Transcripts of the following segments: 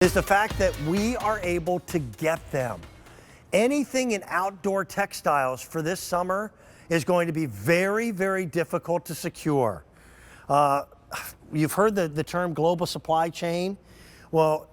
is the fact that we are able to get them. Anything in outdoor textiles for this summer is going to be very, very difficult to secure. You've heard the term global supply chain. Well,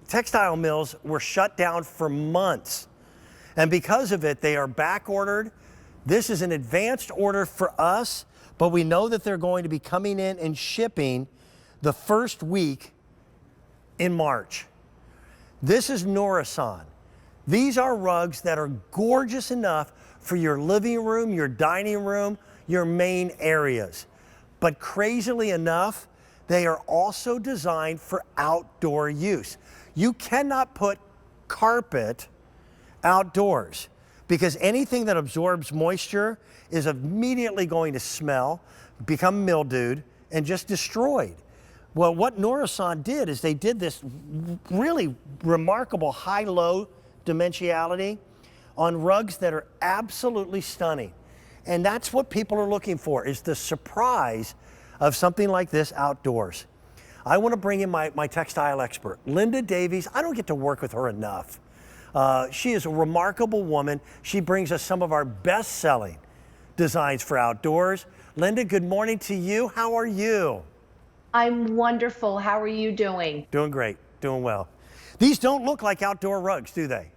textile mills were shut down for months. And because of it, they are back ordered. This is an advanced order for us, but we know that they're going to be coming in and shipping the first week in March. This is Nourison. These are rugs that are gorgeous enough for your living room, your dining room, your main areas. But crazily enough, they are also designed for outdoor use. You cannot put carpet outdoors because anything that absorbs moisture is immediately going to smell, become mildewed, and just destroyed. Well, what Nourison did is they did this really remarkable high-low dimensionality on rugs that are absolutely stunning. And that's what people are looking for, is the surprise of something like this outdoors. I want to bring in my textile expert, Linda Davies. I don't get to work with her enough. She is a remarkable woman. She brings us some of our best-selling designs for outdoors. Linda, good morning to you. How are you? I'm wonderful. How are you doing? Doing great, doing well. These don't look like outdoor rugs, do they?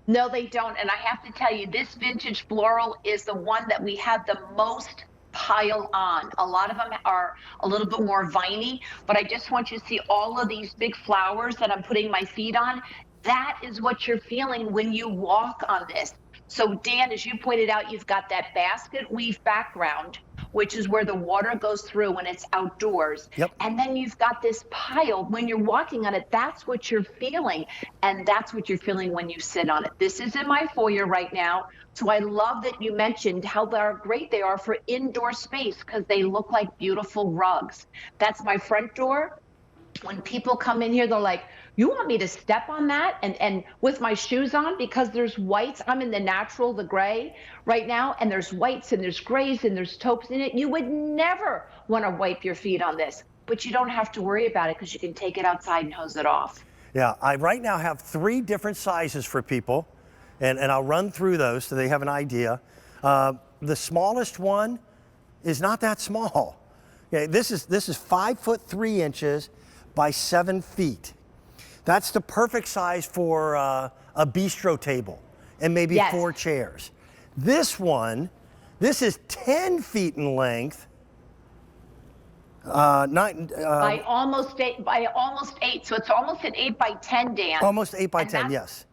No, they don't. And I have to tell you, this vintage floral is the one that we have the most pile on. A lot of them are a little bit more viney, but I just want you to see all of these big flowers that I'm putting my feet on. That is what you're feeling when you walk on this. So Dan, as you pointed out, you've got that basket weave background, which is where the water goes through when it's outdoors. Yep. And then you've got this pile. When you're walking on it, that's what you're feeling. And that's what you're feeling when you sit on it. This is in my foyer right now. So I love that you mentioned how great they are for indoor space because they look like beautiful rugs. That's my front door. When people come in here, they're like, you want me to step on that and with my shoes on, because there's whites. I'm in the natural, the gray right now, and there's whites and there's grays and there's taupes in it. You would never want to wipe your feet on this, but you don't have to worry about it because you can take it outside and hose it off. Yeah, I right now have 3 different sizes for people, and I'll run through those so they have an idea. The smallest one is not that small. Okay, this is 5 foot 3 inches by 7 feet. That's the perfect size for a bistro table and maybe Yes. 4 chairs. This one, this is 10 feet in length. By almost 8, so it's almost an 8 by 10, Dan. Almost 8 by And 10, that's-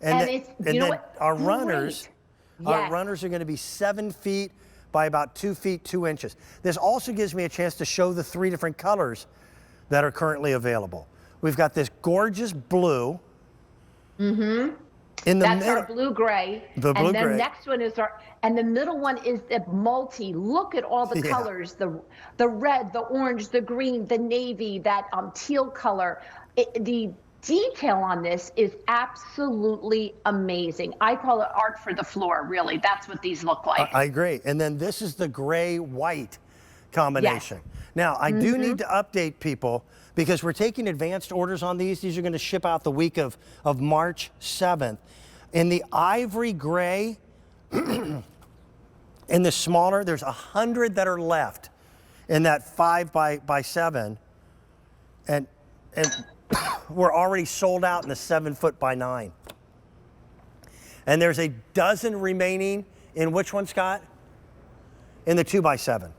yes. and then what? our Great. runners, Yes. are going to be 7 feet by about 2 feet 2 inches. This also gives me a chance to show the 3 different colors that are currently available. We've got this gorgeous blue. Mm-hmm. In the That's middle, our blue-gray. The blue-gray. And the next one is and the middle one is the multi. Look at all the Yeah. colors, the red, the orange, the green, the navy, that teal color. The detail on this is absolutely amazing. I call it art for the floor, really. That's what these look like. I agree. And then this is the gray-white combination. Yes. Now, I do need to update people because we're taking advanced orders on these. These are going to ship out the week of March 7th. In the ivory gray, in the smaller, there's 100 that are left in that 5 by 7. And we're already sold out in the 7 foot by 9. And there's a dozen remaining in which one, Scott? In the 2 by 7.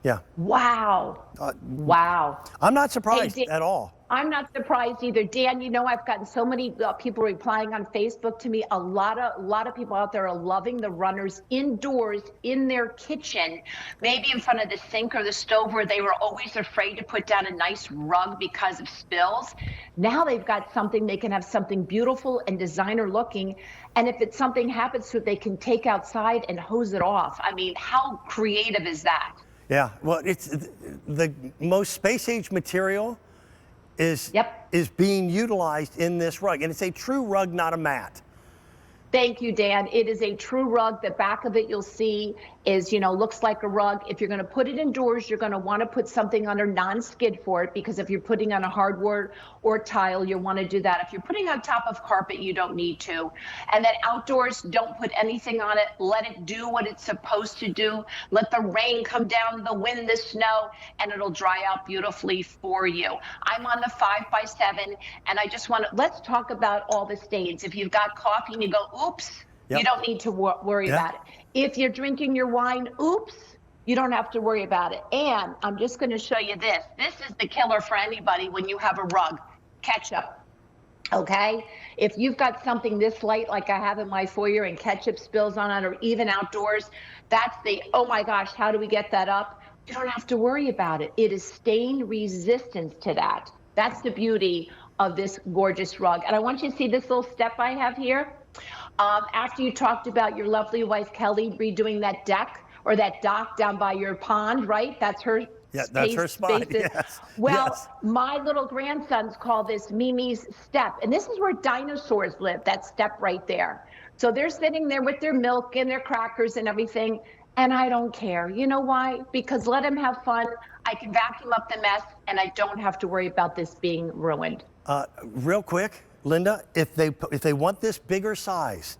Yeah. Wow. Wow. I'm not surprised at all. I'm not surprised either. Dan, you know, I've gotten so many people replying on Facebook to me. A lot of people out there are loving the runners indoors in their kitchen, maybe in front of the sink or the stove where they were always afraid to put down a nice rug because of spills. Now they've got something, they can have something beautiful and designer looking. And if it's something happens to it, they can take outside and hose it off. I mean, how creative is that? Yeah, well, it's the most space-age material is being utilized in this rug. And it's a true rug, not a mat. Thank you, Dan. It is a true rug. The back of it, you'll see, is, looks like a rug. If you're going to put it indoors, you're going to want to put something under non-skid for it, because if you're putting on a hardwood or tile, you'll want to do that. If you're putting on top of carpet, you don't need to. And then outdoors, don't put anything on it. Let it do what it's supposed to do. Let the rain come down, the wind, the snow, and it'll dry out beautifully for you. I'm on the 5x7, and I just want to, let's talk about all the stains. If you've got coffee and you go, oops, you don't need to worry about it. If you're drinking your wine, oops, you don't have to worry about it. And I'm just going to show you this. This is the killer for anybody when you have a rug. Ketchup. Okay? If you've got something this light like I have in my foyer and ketchup spills on it, or even outdoors, that's the, oh my gosh, how do we get that up? You don't have to worry about it. It is stain resistant to that. That's the beauty of this gorgeous rug. And I want you to see this little step I have here. After you talked about your lovely wife, Kelly, redoing that deck or that dock down by your pond, right? That's her Yeah, space, that's her spot, yes. Well, yes. My little grandsons call this Mimi's step. And this is where dinosaurs live, that step right there. So they're sitting there with their milk and their crackers and everything. And I don't care. You know why? Because let them have fun. I can vacuum up the mess, and I don't have to worry about this being ruined. Real quick, Linda, if they want this bigger size,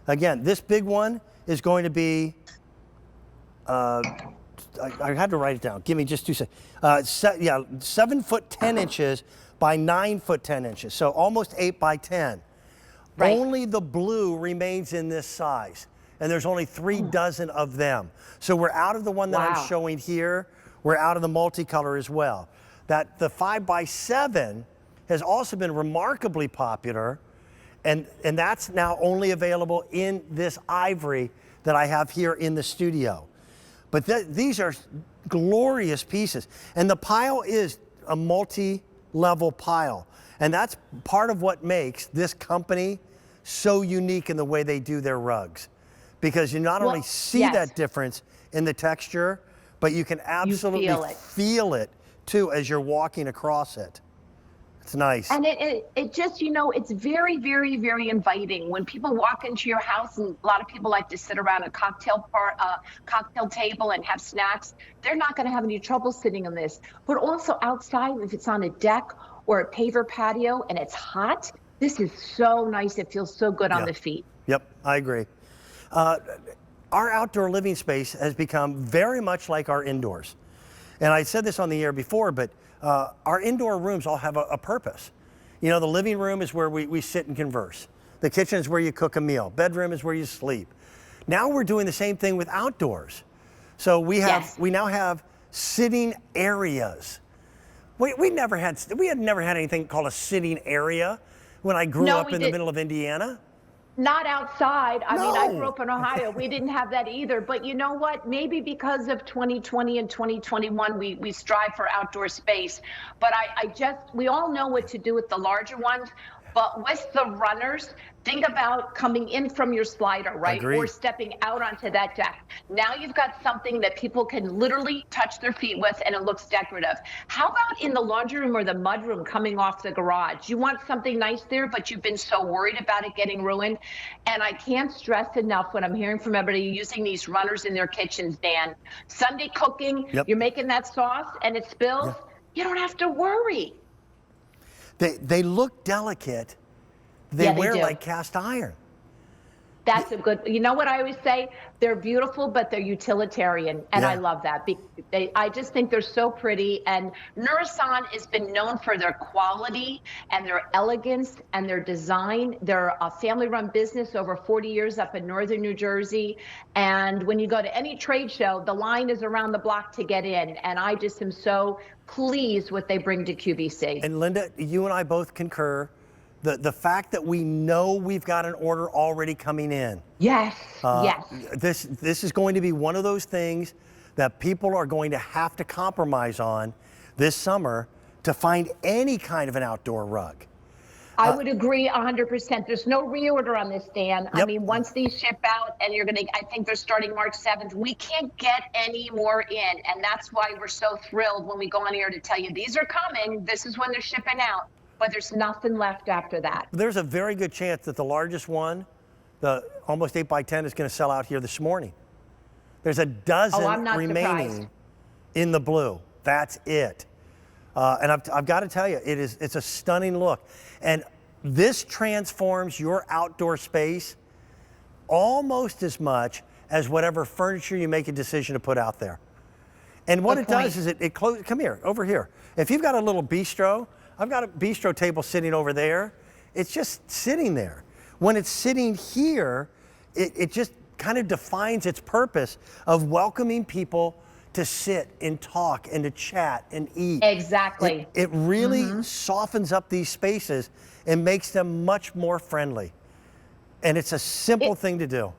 again, this big one is going to be, I had to write it down. Give me just 2 seconds. 7 foot 10 inches by 9 foot 10 inches. So almost 8 by 10. Right. Only the blue remains in this size. And there's only 3 dozen of them. So we're out of the one that I'm showing here. We're out of the multicolor as well. That the 5x7 has also been remarkably popular, and that's now only available in this ivory that I have here in the studio. But these are glorious pieces. And the pile is a multi-level pile. And that's part of what makes this company so unique in the way they do their rugs. Because you not only see that difference in the texture, but you can absolutely feel it too as you're walking across it. It's nice. And it just, it's very, very, very inviting. When people walk into your house, and a lot of people like to sit around a cocktail table and have snacks, they're not going to have any trouble sitting on this. But also outside, if it's on a deck or a paver patio and it's hot, this is so nice. It feels so good on the feet. Yep, I agree. Our outdoor living space has become very much like our indoors. And I said this on the air before, but our indoor rooms all have a purpose. The living room is where we sit and converse. The kitchen is where you cook a meal. Bedroom is where you sleep. Now we're doing the same thing with outdoors. So we now have sitting areas. We had never had anything called a sitting area when I grew up in the middle of Indiana. Not outside. I mean, I grew up in Ohio. We didn't have that either. But you know what? Maybe because of 2020 and 2021, we strive for outdoor space. But we all know what to do with the larger ones. But with the runners, think about coming in from your slider, right? Agreed. Or stepping out onto that deck. Now you've got something that people can literally touch their feet with, and it looks decorative. How about in the laundry room or the mud room coming off the garage? You want something nice there, but you've been so worried about it getting ruined. And I can't stress enough when I'm hearing from everybody using these runners in their kitchens, Dan. Sunday cooking, you're making that sauce and it spills, you don't have to worry. They look delicate. They wear like cast iron. That's a good, you know what I always say? They're beautiful, but they're utilitarian. And I love that. I just think they're so pretty. And Nourison has been known for their quality and their elegance and their design. They're a family-run business over 40 years up in northern New Jersey. And when you go to any trade show, the line is around the block to get in. And I just am so pleased what they bring to QVC. And Linda, you and I both concur. The fact that we know we've got an order already coming in. Yes. This is going to be one of those things that people are going to have to compromise on this summer to find any kind of an outdoor rug. I would agree 100%. There's no reorder on this, Dan. I mean, once these ship out, and I think they're starting March 7th, we can't get any more in. And that's why we're so thrilled when we go on here to tell you these are coming. This is when they're shipping out. But there's nothing left after that. There's a very good chance that the largest one The almost 8x10 is going to sell out here this morning. There's a dozen I'm not remaining surprised. in the blue. That's it. And I've got to tell you, it's a stunning look. And this transforms your outdoor space almost as much as whatever furniture you make a decision to put out there. And what Good it does point. is it closes, come here, over here. If you've got a little bistro, I've got a bistro table sitting over there. It's just sitting there. When it's sitting here, it just kind of defines its purpose of welcoming people to sit and talk and to chat and eat. Exactly. It really softens up these spaces and makes them much more friendly. And it's a simple thing to do.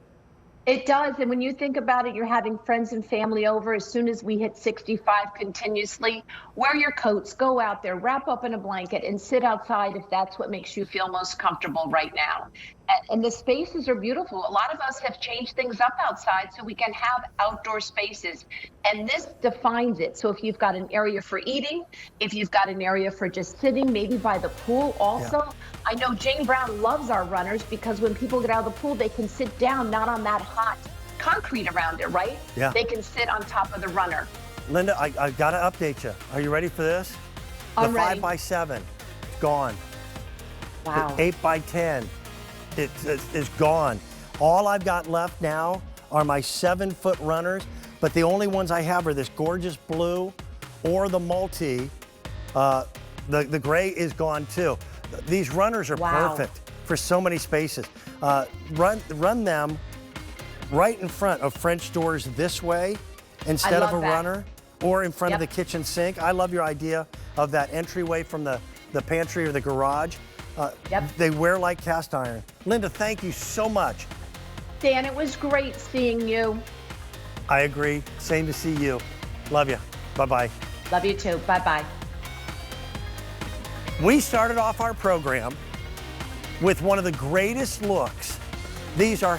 It does. And when you think about it, you're having friends and family over. As soon as we hit 65 continuously, wear your coats, go out there, wrap up in a blanket, and sit outside if that's what makes you feel most comfortable right now. And the spaces are beautiful. A lot of us have changed things up outside so we can have outdoor spaces. And this defines it. So if you've got an area for eating, if you've got an area for just sitting, maybe by the pool also. Yeah. I know Jane Brown loves our runners because when people get out of the pool, they can sit down, not on that hot concrete around it, right? Yeah. They can sit on top of the runner. Linda, I got to update you. Are you ready for this? I'm the ready. 5x7 is gone. Wow. The 8x10 is gone. All I've got left now are my 7-foot runners, but the only ones I have are this gorgeous blue or the multi. The gray is gone too. These runners are Wow. perfect for so many spaces. Run them right in front of French doors this way instead of love a that. runner, or in front of the Yep. kitchen sink. I love your idea of that entryway from the pantry or the garage. Yep. They wear like cast iron. Linda, thank you so much. Dan, it was great seeing you. I agree. Same to see you. Love you. Bye-bye. Love you too. Bye-bye. We started off our program with one of the greatest looks. These are